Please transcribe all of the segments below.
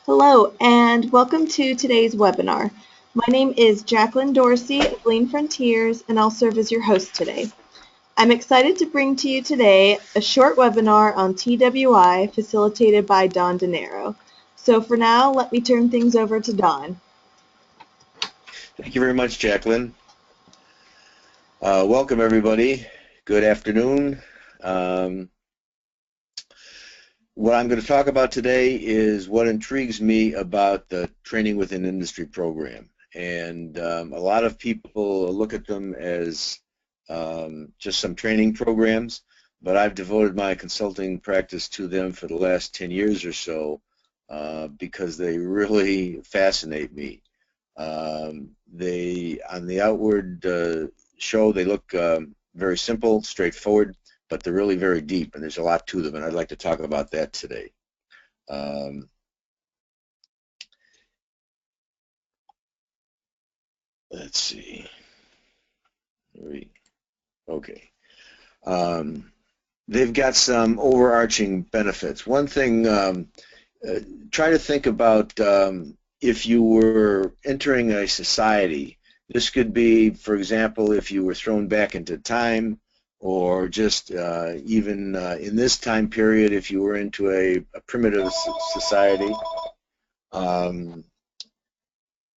Hello, and welcome to today's webinar. My name is Jacqueline Dorsey of Lean Frontiers, and I'll serve as your host today. I'm excited to bring to you today a short webinar on TWI facilitated by Don Dinero. So for now, let me turn things over to Don. Thank you very much, Jacqueline. Welcome, everybody. Good afternoon. What I'm going to talk about today is what intrigues me about the Training Within Industry program. And a lot of people look at them as just some training programs, but I've devoted my consulting practice to them for the last 10 years or so because they really fascinate me. They, on the outward show, they look very simple, straightforward, but they're really very deep, and there's a lot to them, and I'd like to talk about that today. Let's see. Okay. They've got some overarching benefits. One thing, try to think about if you were entering a society. This could be, for example, if you were thrown back into time, or just even in this time period, if you were into a primitive society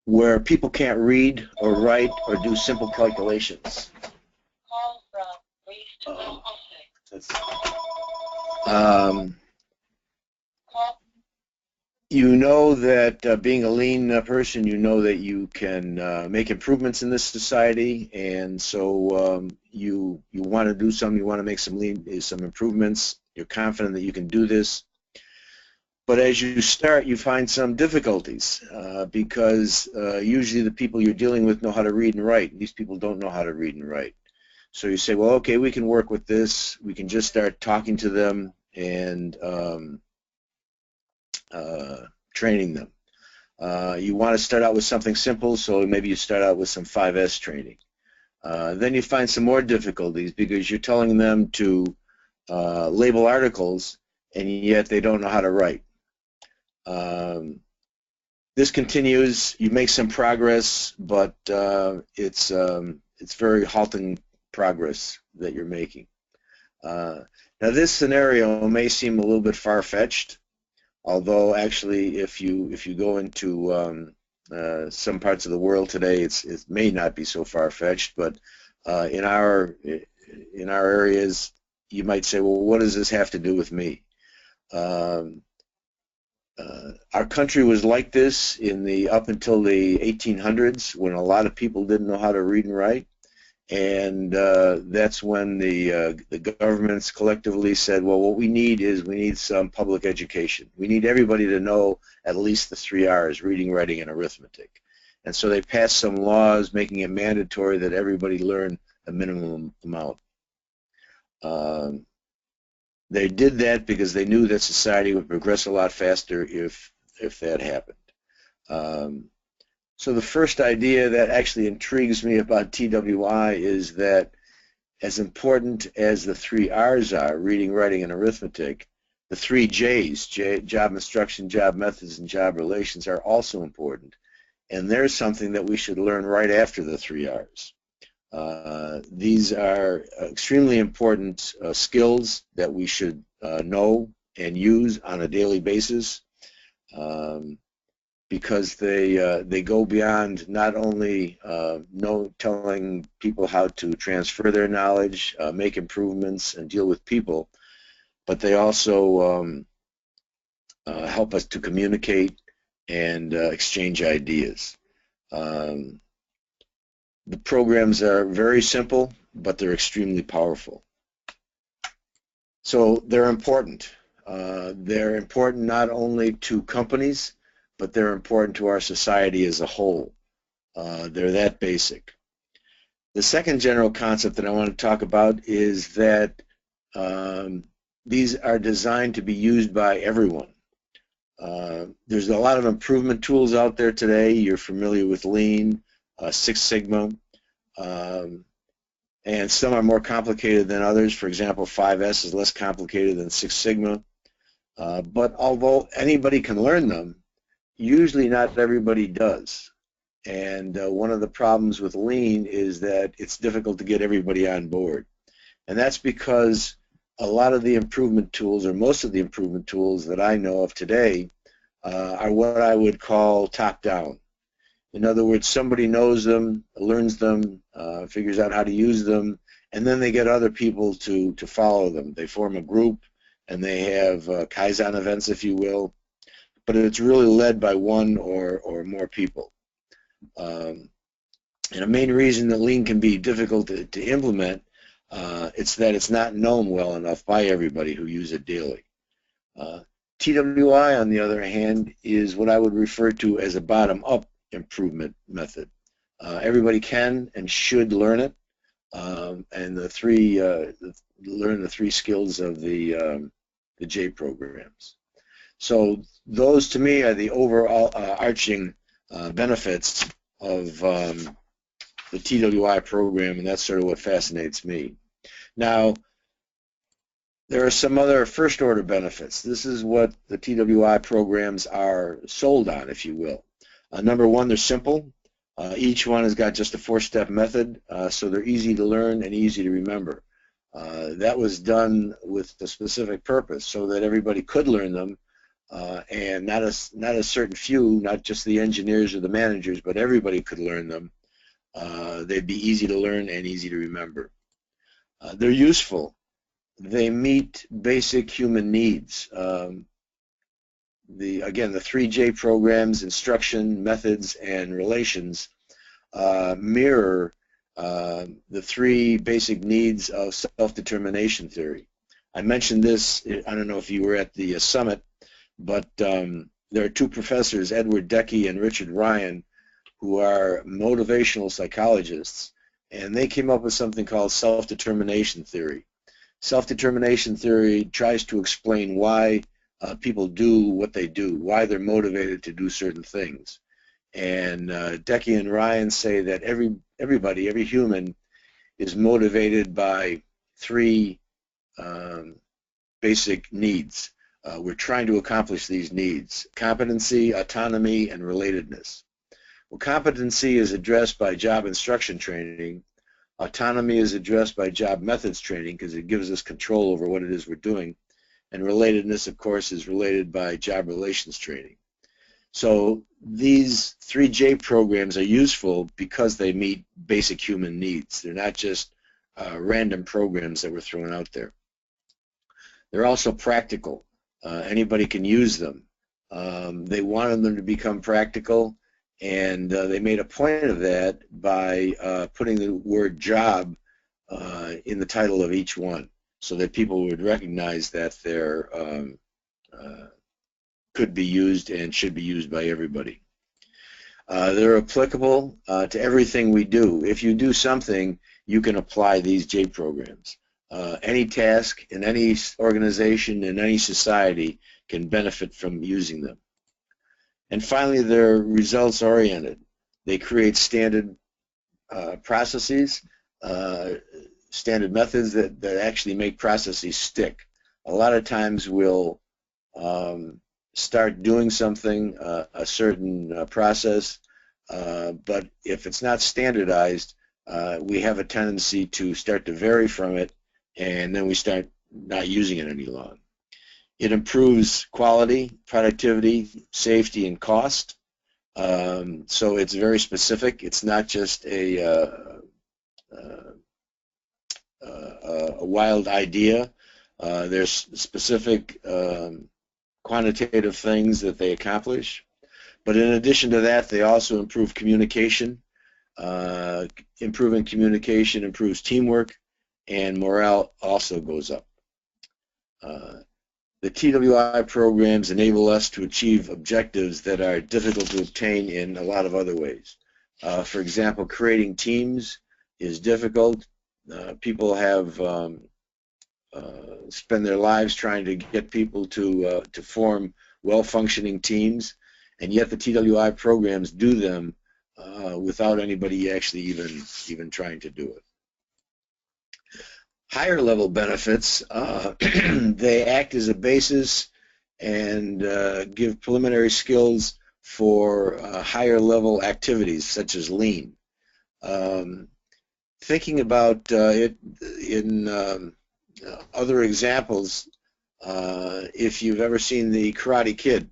where people can't read or write or do simple calculations. You know that being a lean person, you know that you can make improvements in this society, and so you want to do something. You want to make some improvements. You're confident that you can do this, but as you start, you find some difficulties because usually the people you're dealing with know how to read and write. These people don't know how to read and write. So you say, well, okay, we can work with this. We can just start talking to them and training them. You want to start out with something simple, so maybe you start out with some 5S training. Then you find some more difficulties because you're telling them to label articles, and yet they don't know how to write. This continues. You make some progress, but it's very halting progress that you're making. Now, this scenario may seem a little bit far-fetched, although actually, if you go into some parts of the world today, it may not be so far-fetched. But in our areas, you might say, well, what does this have to do with me? Our country was like this up until the 1800s, when a lot of people didn't know how to read and write. And that's when the governments collectively said, well, what we need some public education. We need everybody to know at least the 3 R's, reading, writing, and arithmetic. And so they passed some laws making it mandatory that everybody learn a minimum amount. They did that because they knew that society would progress a lot faster if that happened. So the first idea that actually intrigues me about TWI is that as important as the 3 R's are, reading, writing, and arithmetic, the 3 J's, job instruction, job methods, and job relations, are also important. And there's something that we should learn right after the 3 R's. These are extremely important skills that we should know and use on a daily basis. Because they go beyond not only telling people how to transfer their knowledge, make improvements, and deal with people, but they also help us to communicate and exchange ideas. The programs are very simple, but they're extremely powerful. So they're important. They're important not only to companies, but they're important to our society as a whole. They're that basic. The second general concept that I want to talk about is that these are designed to be used by everyone. There's a lot of improvement tools out there today. You're familiar with Lean, Six Sigma, and some are more complicated than others. For example, 5S is less complicated than Six Sigma. But although anybody can learn them, usually not everybody does. And one of the problems with Lean is that it's difficult to get everybody on board. And that's because a lot of the improvement tools, or most of the improvement tools that I know of today, are what I would call top-down. In other words, somebody knows them, learns them, figures out how to use them, and then they get other people to follow them. They form a group, and they have Kaizen events, if you will, but it's really led by one or more people. And a main reason that Lean can be difficult to implement, it's that it's not known well enough by everybody who use it daily. TWI, on the other hand, is what I would refer to as a bottom-up improvement method. Everybody can and should learn it, and learn the three skills of the J programs. So those, to me, are the overall arching benefits of the TWI program, and that's sort of what fascinates me. Now, there are some other first-order benefits. This is what the TWI programs are sold on, if you will. Number one, they're simple. Each one has got just a four-step method, so they're easy to learn and easy to remember. That was done with a specific purpose, so that everybody could learn them, and not a certain few, not just the engineers or the managers, but everybody could learn them. They'd be easy to learn and easy to remember. They're useful. They meet basic human needs. Again, the 3J programs, instruction, methods, and relations, mirror the three basic needs of self-determination theory. I mentioned this, I don't know if you were at the summit, but there are two professors, Edward Decky and Richard Ryan, who are motivational psychologists, and they came up with something called self-determination theory. Self-determination theory tries to explain why people do what they do, why they're motivated to do certain things. And Decky and Ryan say that everybody, every human, is motivated by three basic needs. We're trying to accomplish these needs: competency, autonomy, and relatedness. Well, competency is addressed by job instruction training. Autonomy is addressed by job methods training because it gives us control over what it is we're doing. And relatedness, of course, is related by job relations training. So these 3J programs are useful because they meet basic human needs. They're not just random programs that were thrown out there. They're also practical. Anybody can use them. They wanted them to become practical, and they made a point of that by putting the word job in the title of each one, so that people would recognize that they're could be used and should be used by everybody. They're applicable to everything we do. If you do something, you can apply these J programs. Any task in any organization, in any society, can benefit from using them. And finally, they're results-oriented. They create standard processes, standard methods that actually make processes stick. A lot of times we'll start doing something, a certain process, but if it's not standardized, we have a tendency to start to vary from it, and then we start not using it any longer. It improves quality, productivity, safety, and cost. So it's very specific. It's not just a wild idea. There's specific quantitative things that they accomplish. But in addition to that, they also improve communication. Improving communication improves teamwork, and morale also goes up. The TWI programs enable us to achieve objectives that are difficult to obtain in a lot of other ways. For example, creating teams is difficult. People have spend their lives trying to get people to form well-functioning teams, and yet the TWI programs do them without anybody actually even trying to do it. Higher level benefits, they act as a basis and give preliminary skills for higher level activities such as lean. Thinking about it in other examples, if you've ever seen the Karate Kid,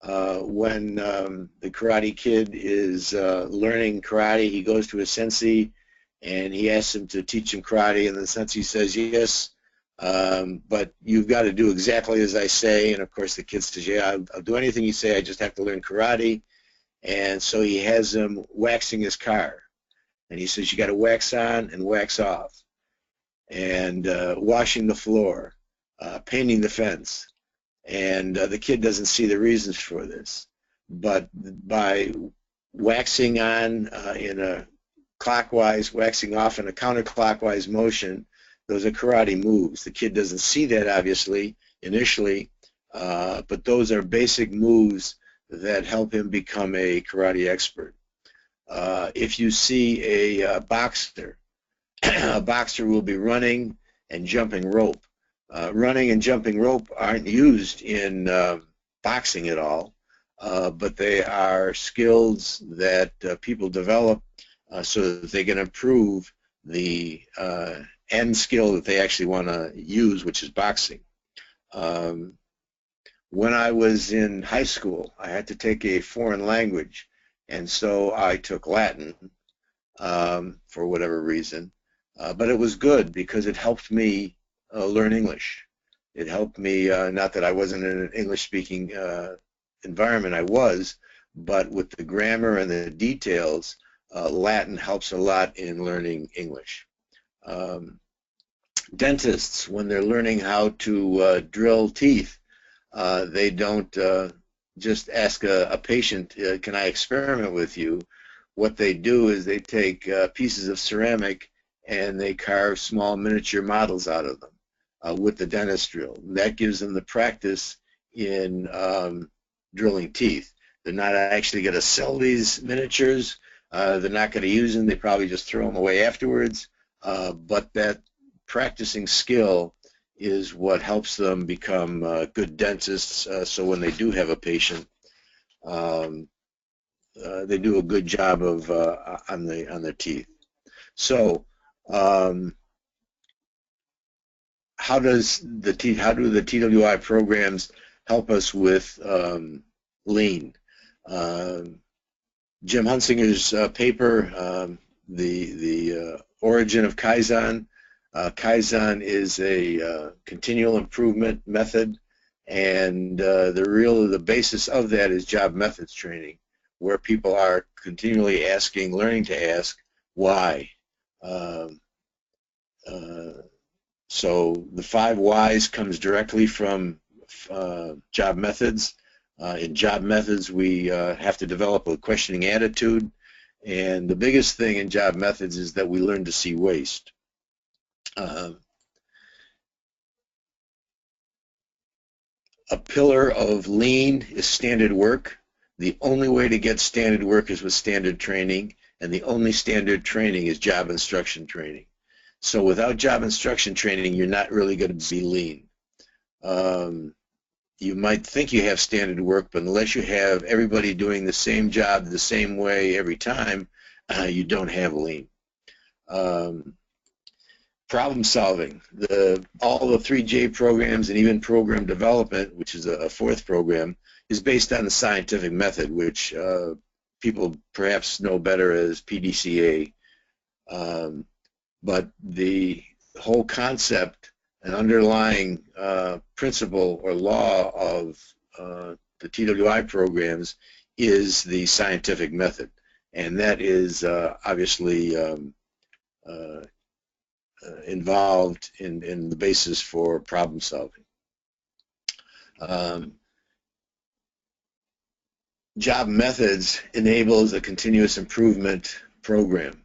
when the Karate Kid is learning karate, he goes to his sensei and he asks him to teach him karate, and the sensei says, yes, but you've got to do exactly as I say. And of course the kid says, yeah, I'll do anything you say, I just have to learn karate. And so he has him waxing his car. And he says, you got to wax on and wax off, and washing the floor, painting the fence. And the kid doesn't see the reasons for this. But by waxing on in a clockwise, waxing off in a counterclockwise motion, those are karate moves. The kid doesn't see that, obviously, initially, but those are basic moves that help him become a karate expert. If you see a boxer, a boxer will be running and jumping rope. Running and jumping rope aren't used in boxing at all, but they are skills that people develop so that they can improve the end skill that they actually want to use, which is boxing. When I was in high school, I had to take a foreign language, and so I took Latin for whatever reason. But it was good because it helped me learn English. It helped me, not that I wasn't in an English-speaking environment, I was, but with the grammar and the details, Latin helps a lot in learning English. Dentists, when they're learning how to drill teeth, they don't just ask a patient, can I experiment with you? What they do is they take pieces of ceramic and they carve small miniature models out of them with the dentist drill. And that gives them the practice in drilling teeth. They're not actually going to sell these miniatures. They're not going to use them. They probably just throw them away afterwards. But that practicing skill is what helps them become good dentists, so when they do have a patient, they do a good job of on their teeth. So how do the TWI programs help us with lean? Jim Hunsinger's paper, the origin of Kaizen. Kaizen is a continual improvement method, and the basis of that is job methods training, where people are continually learning to ask why. So the 5 whys comes directly from job methods. In job methods, we have to develop a questioning attitude, and the biggest thing in job methods is that we learn to see waste. A pillar of lean is standard work. The only way to get standard work is with standard training, and the only standard training is job instruction training. So without job instruction training, you're not really going to be lean. You might think you have standard work, but unless you have everybody doing the same job the same way every time, you don't have lean. Problem solving. All the 3J programs and even program development, which is a 4th program, is based on the scientific method, which people perhaps know better as PDCA. But the whole concept and underlying principle or law of the TWI programs is the scientific method, and that is obviously involved in the basis for problem solving. Job methods enables a continuous improvement program.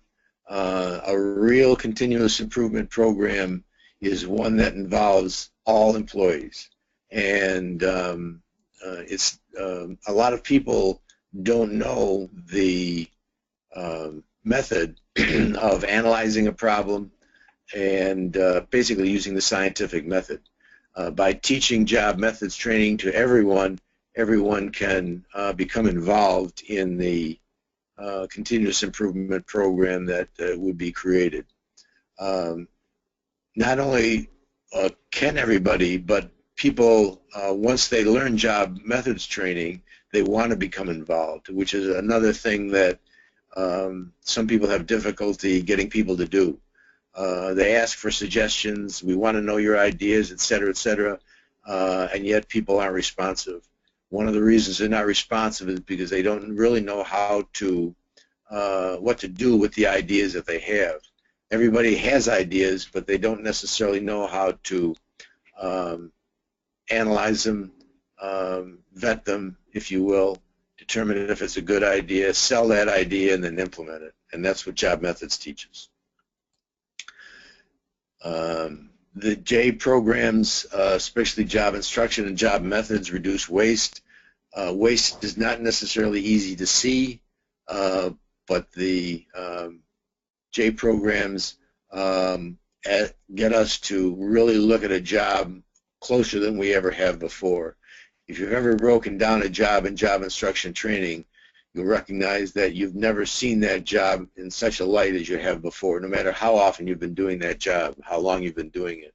A real continuous improvement program is one that involves all employees, and it's a lot of people don't know the method of analyzing a problem and basically using the scientific method. By teaching job methods training to everyone, everyone can become involved in the continuous improvement program that would be created. Not only can everybody, but people, once they learn job methods training, they want to become involved, which is another thing that some people have difficulty getting people to do. They ask for suggestions, we want to know your ideas, etc., and yet people aren't responsive. One of the reasons they're not responsive is because they don't really know how to, what to do with the ideas that they have. Everybody has ideas, but they don't necessarily know how to analyze them, vet them, if you will, determine if it's a good idea, sell that idea, and then implement it. And that's what job methods teaches. The J programs, especially job instruction and job methods, reduce waste. Waste is not necessarily easy to see, but the J programs get us to really look at a job closer than we ever have before. If you've ever broken down a job in job instruction training, you'll recognize that you've never seen that job in such a light as you have before, no matter how often you've been doing that job, how long you've been doing it.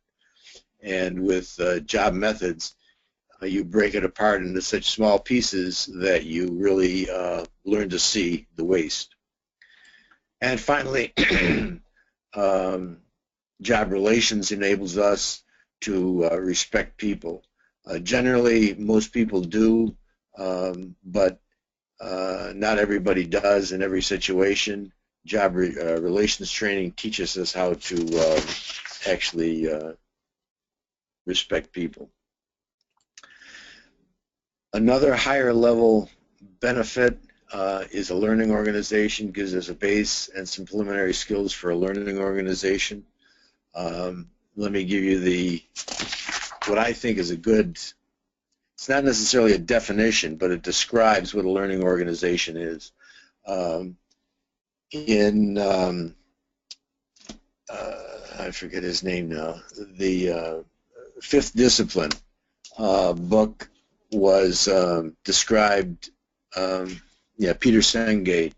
And with job methods, you break it apart into such small pieces that you really learn to see the waste. And finally, job relations enables us to respect people. Generally, most people do, but not everybody does in every situation. Job relations training teaches us how to actually respect people. Another higher level benefit is a learning organization, gives us a base and some preliminary skills for a learning organization. Let me give you what I think is a good, it's not necessarily a definition, but it describes what a learning organization is. I forget his name now, the Fifth Discipline book was described, Peter Sengate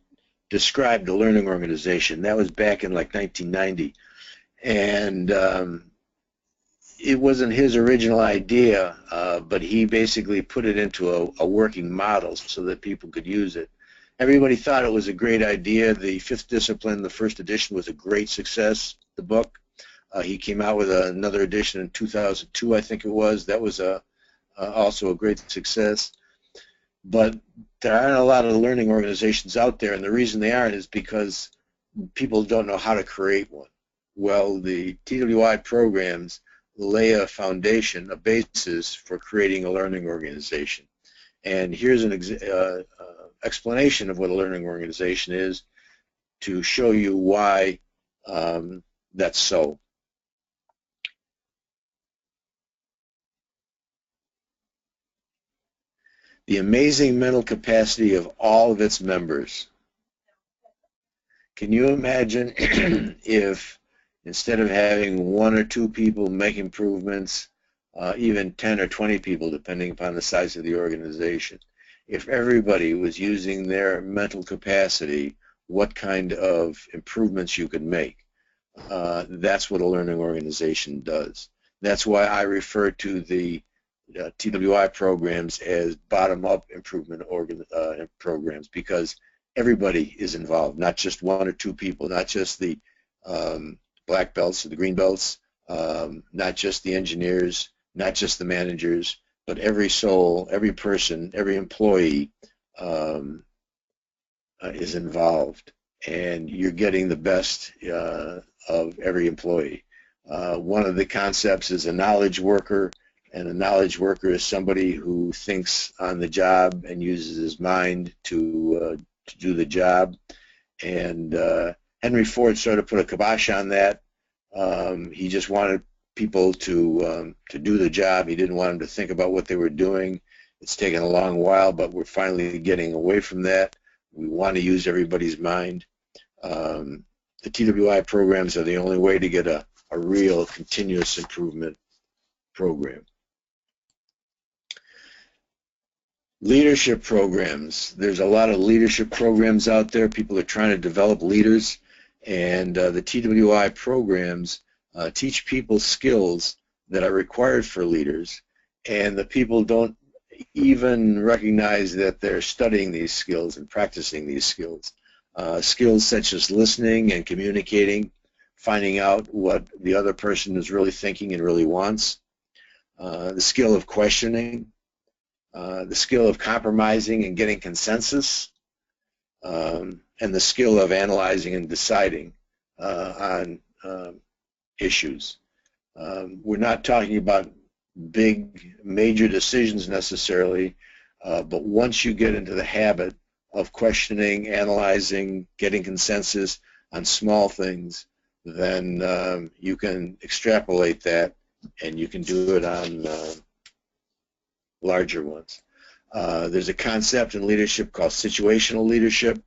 described a learning organization. That was back in like 1990. And it wasn't his original idea, but he basically put it into a working model so that people could use it. Everybody thought it was a great idea. The Fifth Discipline, the first edition, was a great success, the book. He came out with another edition in 2002, I think it was. That was also a great success. But there aren't a lot of learning organizations out there, and the reason they aren't is because people don't know how to create one. Well, the TWI programs lay a foundation, a basis for creating a learning organization. And here's an explanation of what a learning organization is to show you why that's so. The amazing mental capacity of all of its members. Can you imagine if instead of having 1 or 2 people make improvements, even 10 or 20 people, depending upon the size of the organization, if everybody was using their mental capacity, what kind of improvements you could make? That's what a learning organization does. That's why I refer to the TWI programs as bottom-up improvement programs, because everybody is involved, not just 1 or 2 people, not just the black belts or the green belts, not just the engineers, not just the managers, but every soul, every person, every employee is involved, and you're getting the best of every employee. One of the concepts is a knowledge worker, and a knowledge worker is somebody who thinks on the job and uses his mind to do the job. And Henry Ford sort of put a kibosh on that. He just wanted people to do the job. He didn't want them to think about what they were doing. It's taken a long while, but we're finally getting away from that. We want to use everybody's mind. The TWI programs are the only way to get a real continuous improvement program. Leadership programs. There's a lot of leadership programs out there. People are trying to develop leaders, and the TWI programs teach people skills that are required for leaders, and the people don't even recognize that they're studying these skills and practicing these skills. Skills such as listening and communicating, finding out what the other person is really thinking and really wants, the skill of questioning, the skill of compromising and getting consensus, and the skill of analyzing and deciding on issues. We're not talking about big, major decisions necessarily, but once you get into the habit of questioning, analyzing, getting consensus on small things, then you can extrapolate that and you can do it on larger ones. There's a concept in leadership called situational leadership,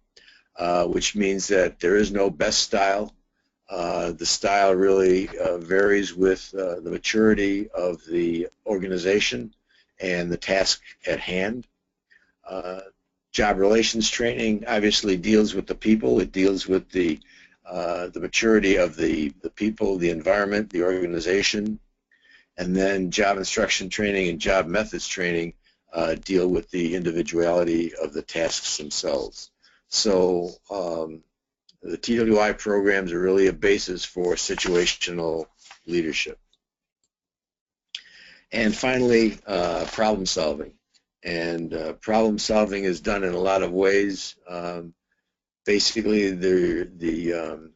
which means that there is no best style. The style really varies with the maturity of the organization and the task at hand. Job relations training obviously deals with the people. It deals with the maturity of the people, the environment, the organization. And then job instruction training and job methods training deal with the individuality of the tasks themselves. So the TWI programs are really a basis for situational leadership. And finally, problem solving. And problem solving is done in a lot of ways. Basically, the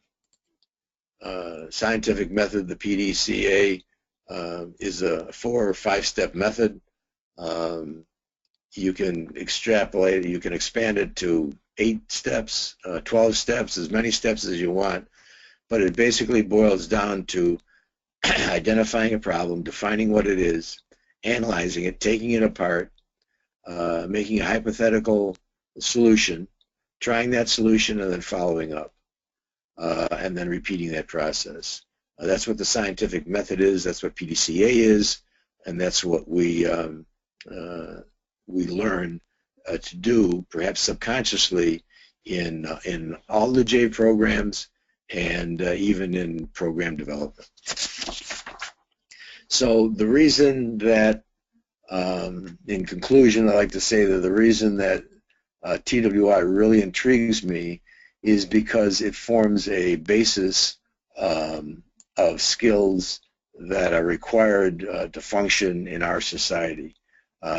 scientific method, the PDCA, is a 4 or 5 step method. You can extrapolate it, you can expand it to 8 steps, 12 steps, as many steps as you want, but it basically boils down to identifying a problem, defining what it is, analyzing it, taking it apart, making a hypothetical solution, trying that solution, and then following up, and then repeating that process. That's what the scientific method is, that's what PDCA is, and that's what we learn to do, perhaps subconsciously, in all the J programs and even in program development. So the reason that, in conclusion, I like to say that the reason that TWI really intrigues me is because it forms a basis of skills that are required to function in our society.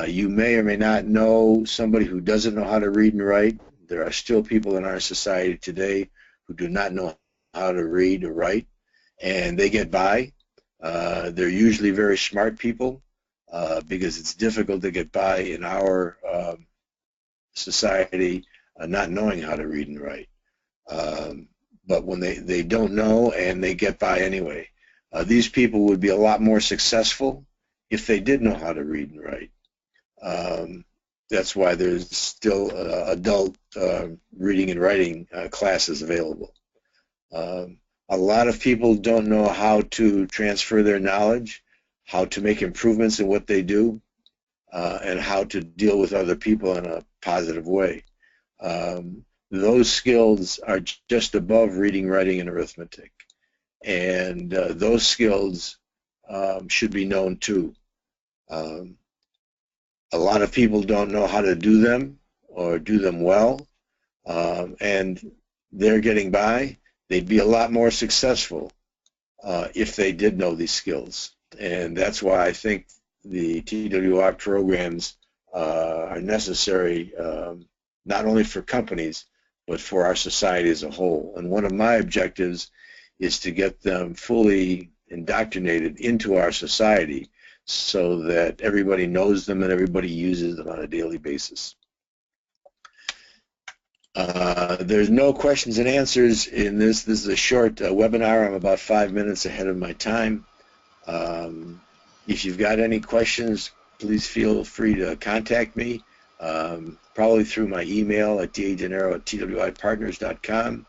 You may or may not know somebody who doesn't know how to read and write. There are still people in our society today who do not know how to read or write, and they get by. They're usually very smart people because it's difficult to get by in our society not knowing how to read and write. But when they don't know and they get by anyway. These people would be a lot more successful if they did know how to read and write. That's why there's still adult reading and writing classes available. A lot of people don't know how to transfer their knowledge, how to make improvements in what they do, and how to deal with other people in a positive way. Those skills are just above reading, writing, and arithmetic. And those skills should be known too. A lot of people don't know how to do them or do them well, and they're getting by. They'd be a lot more successful if they did know these skills. And that's why I think the TWI programs are necessary not only for companies, but for our society as a whole. And one of my objectives is to get them fully indoctrinated into our society so that everybody knows them and everybody uses them on a daily basis. There's no questions and answers in this. This is a short webinar. I'm about 5 minutes ahead of my time. If you've got any questions, please feel free to contact me, probably through my email at dandinero@twipartners.com,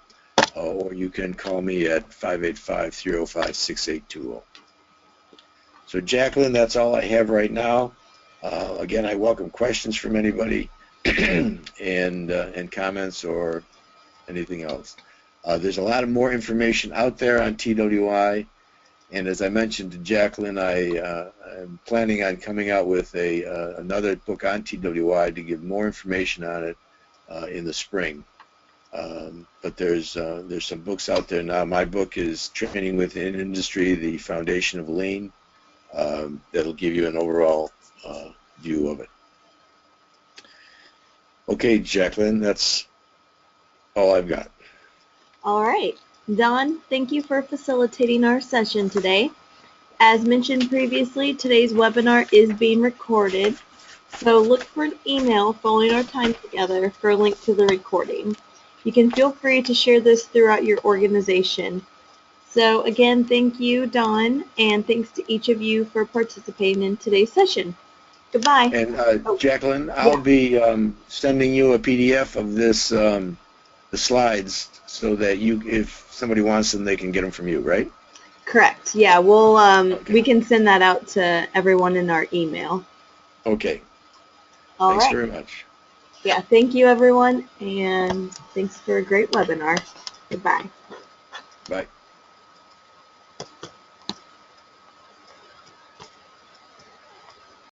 or you can call me at 585-305-6820. So Jacqueline, that's all I have right now. Again, I welcome questions from anybody and comments or anything else. There's a lot of more information out there on TWI, and as I mentioned to Jacqueline, I'm planning on coming out with another book on TWI to give more information on it in the spring. But there's some books out there now. My book is Training Within Industry, the Foundation of Lean. That'll give you an overall view of it. Okay, Jacqueline, that's all I've got. All right. Don, thank you for facilitating our session today. As mentioned previously, today's webinar is being recorded, so look for an email following our time together for a link to the recording. You can feel free to share this throughout your organization. So again, thank you, Don, and thanks to each of you for participating in today's session. Goodbye. And Jacqueline, I'll be sending you a PDF of this, the slides, so that if somebody wants them, they can get them from you, right? Correct. Yeah, we'll Okay. we can send that out to everyone in our email. Okay. All Thanks right. very much. Yeah, thank you, everyone, and thanks for a great webinar. Goodbye. Bye.